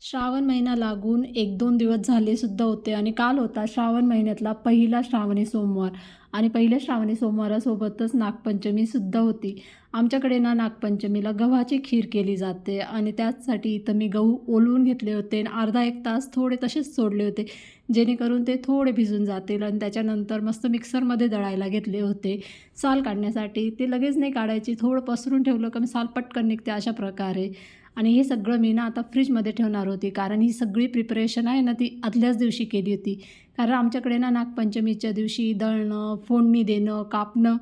श्रावण महिना लागून 1-2 दिवस झाले सुद्धा होते आणि काल होता श्रावण महिन्यातला पहिला श्रावणी सोमवार आणि पहिल्या श्रावणी सोमवारासोबतच नागपंचमीसुद्धा होती. आमच्याकडे ना नागपंचमीला गव्हाची खीर केली जाते आणि त्याचसाठी इथं मी गहू ओलवून घेतले होते आणि अर्धा एक तास थोडे तसेच सोडले होते, जेणेकरून ते थोडे भिजून जातील आणि त्याच्यानंतर मस्त मिक्सरमध्ये दळायला घेतले होते. साल काढण्यासाठी ते लगेच नाही काढायची, थोडं पसरून ठेवलं का साल पटकन निघते अशा प्रकारे. आणि हे सगळं मी ना आता फ्रीजमध्ये ठेवणार होती, कारण ही सगळी प्रिपरेशन आहे ना ती आदल्याच दिवशी केली होती. कारण आमच्याकडे ना नागपंचमीच्या दिवशी दळणं, फोडणी देणं, कापणं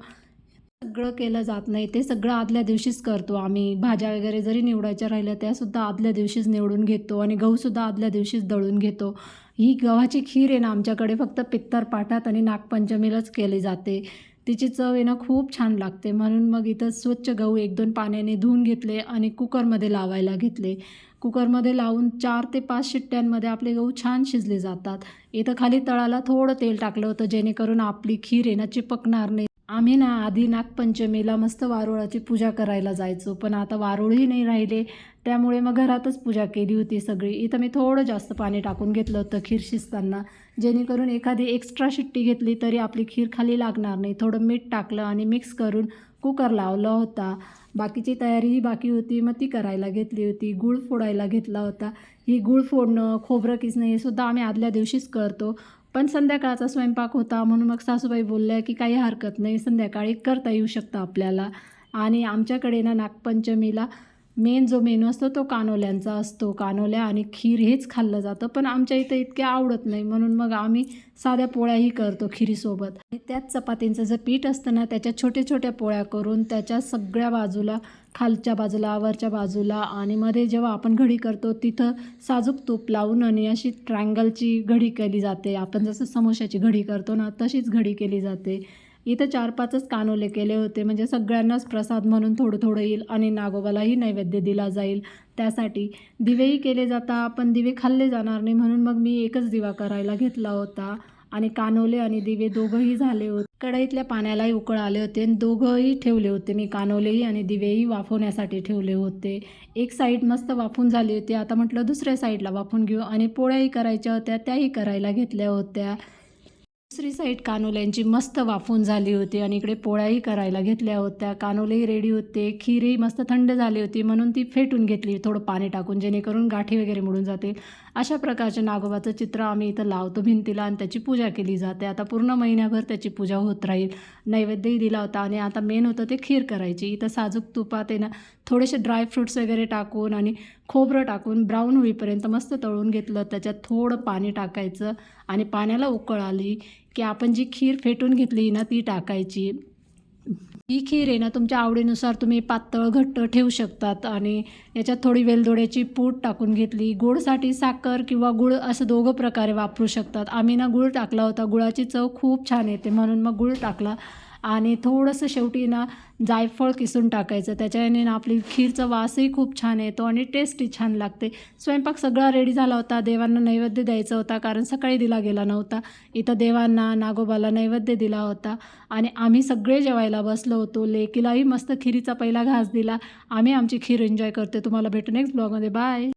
सगळं केलं जात नाही. ते सगळं आदल्या दिवशीच करतो आम्ही. भाज्या वगैरे जरी निवडायच्या राहिल्या त्यासुद्धा आदल्या दिवशीच निवडून घेतो आणि गहूसुद्धा आदल्या दिवशीच दळून घेतो. ही गव्हाची खीर आहे ना आमच्याकडे फक्त पित्तरपाठात आणि नागपंचमीलाच केली जाते. तिची चव आहे ना खूप छान लागते. म्हणून मग इथं स्वच्छ गहू 1-2 पाण्याने धुवून घेतले आणि कुकरमध्ये लावायला घेतले. कुकरमध्ये लावून 4 ते 5 शिट्ट्यांमध्ये आपले गहू छान शिजले जातात. इथं खाली तळाला थोडं तेल टाकलं होतं, जेणेकरून आपली खीर आहे ना चिपकणार नाही. आम्ही ना आधी नागपंचमीला मस्त वारुळाची पूजा करायला जायचो, पण आता वारुळही नाही राहिले, त्यामुळे मग घरातच पूजा केली होती सगळी. इथं मी थोडं जास्त पाणी टाकून घेतलं होतं खीर शिजताना, जेणेकरून एखादी एक्स्ट्रा शिट्टी घेतली तरी आपली खीर खाली लागणार नाही. थोडं मीठ टाकलं आणि मिक्स करून कुकर लावला होता. बाकीची तयारीही बाकी होती, मग ती करायला घेतली होती. गूळ फोडायला घेतला होता. ही गूळ फोडणं, खोबरं किसणं हे सुद्धा आम्ही आदल्या दिवशीच करतो. पण संध्याकाळचा स्वयंपाक होता म्हणून मग सासूबाई बोलल्या की काही हरकत नाही, संध्याकाळी करता येऊ शकतं आपल्याला. आणि आमच्याकडे ना नागपंचमीला मेन जो मेनू असतो तो कानोल्यांचा असतो. कानोल्या आणि खीर हेच खाल्लं जातं, पण आमच्या इथं इतके आवडत नाही, म्हणून मग आम्ही साध्या पोळ्याही करतो खिरीसोबत. आणि त्याच चपातींचं जे पीठ असतं ना त्याच्या छोट्या छोट्या पोळ्या करून त्याच्या सगळ्या बाजूला, खालच्या बाजूला, वरच्या बाजूला आणि मध्ये जेव्हा आपण घडी करतो तिथं साजूक तूप लावून आणि अशी ट्रायंगलची घडी केली जाते. आपण जसं समोश्याची घडी करतो ना तशीच घडी केली जाते. इथं 4-5च कानोले केले होते, म्हणजे सगळ्यांनाच प्रसाद म्हणून थोडं थोडं येईल आणि नागोबालाही नैवेद्य दिला जाईल. त्यासाठी दिवेही केले जातात, पण दिवे खाल्ले जाणार नाही, म्हणून मग मी एकच दिवा करायला घेतला होता. आणि कानोले आणि दिवे दोघंही झाले होते. कढईतल्या पाण्यालाही उकळ आले होते आणि दोघंही ठेवले होते मी, कानोलेही आणि दिवेही वाफवण्यासाठी ठेवले होते. एक साईड मस्त वाफून झाली होती, आता म्हटलं दुसऱ्या साईडला वाफून घेऊ. आणि पोळ्याही करायच्या होत्या, त्याही करायला घेतल्या होत्या. दुसरी साईड कानोल्यांची मस्त वाफून झाली होती आणि इकडे पोळ्याही करायला घेतल्या होत्या. कानोलेही रेडी होते, खीरही मस्त थंड झाली होती, म्हणून ती फेटून घेतली थोडं पाणी टाकून, जेणेकरून गाठी वगैरे मोडून जाते. अशा प्रकारचे नागोबाचं चित्र आम्ही इथं लावतो भिंतीला आणि त्याची पूजा केली जाते. आता पूर्ण महिन्याभर त्याची पूजा होत राहील. नैवेद्यही दिला होता आणि आता मेन होतं ते खीर करायची. इथं साजूक तुपात आहे ना थोडेसे ड्रायफ्रूट्स वगैरे टाकून आणि खोबरं टाकून ब्राऊन होईपर्यंत मस्त तळून घेतलं. त्याच्यात थोडं पाणी टाकायचं आणि पाण्याला उकळ आली की आपण जी खीर फेटून घेतली ना ती टाकायची. ही खीर आहे ना तुमच्या आवडीनुसार तुम्ही पातळ घट्ट ठेवू शकतात. आणि याच्यात थोडी वेलदोड्याची पूड टाकून घेतली. गोडसाठी साखर किंवा गूळ असं दोघं प्रकारे वापरू शकतात. आम्ही ना गूळ टाकला होता, गुळाची चव खूप छान येते म्हणून मग गूळ टाकला. आणि थोडंसं शेवटी ना जायफळ किसून टाकायचं, त्याच्याने ना आपली खीरचा वासही खूप छान येतो आणि टेस्टी छान लागते. स्वयंपाक सगळा रेडी झाला होता. देवांना नैवेद्य द्यायचा होता, कारण सकाळी दिला गेला नव्हता. इथं देवांना, नागोबाला नैवेद्य दिला होता आणि आम्ही सगळे जेवायला बसलो होतो. लेकीलाही मस्त खिरीचा पहिला घास दिला. आम्ही आमची खीर एन्जॉय करते. तुम्हाला भेटू नेक्स्ट ब्लॉगमध्ये. बाय.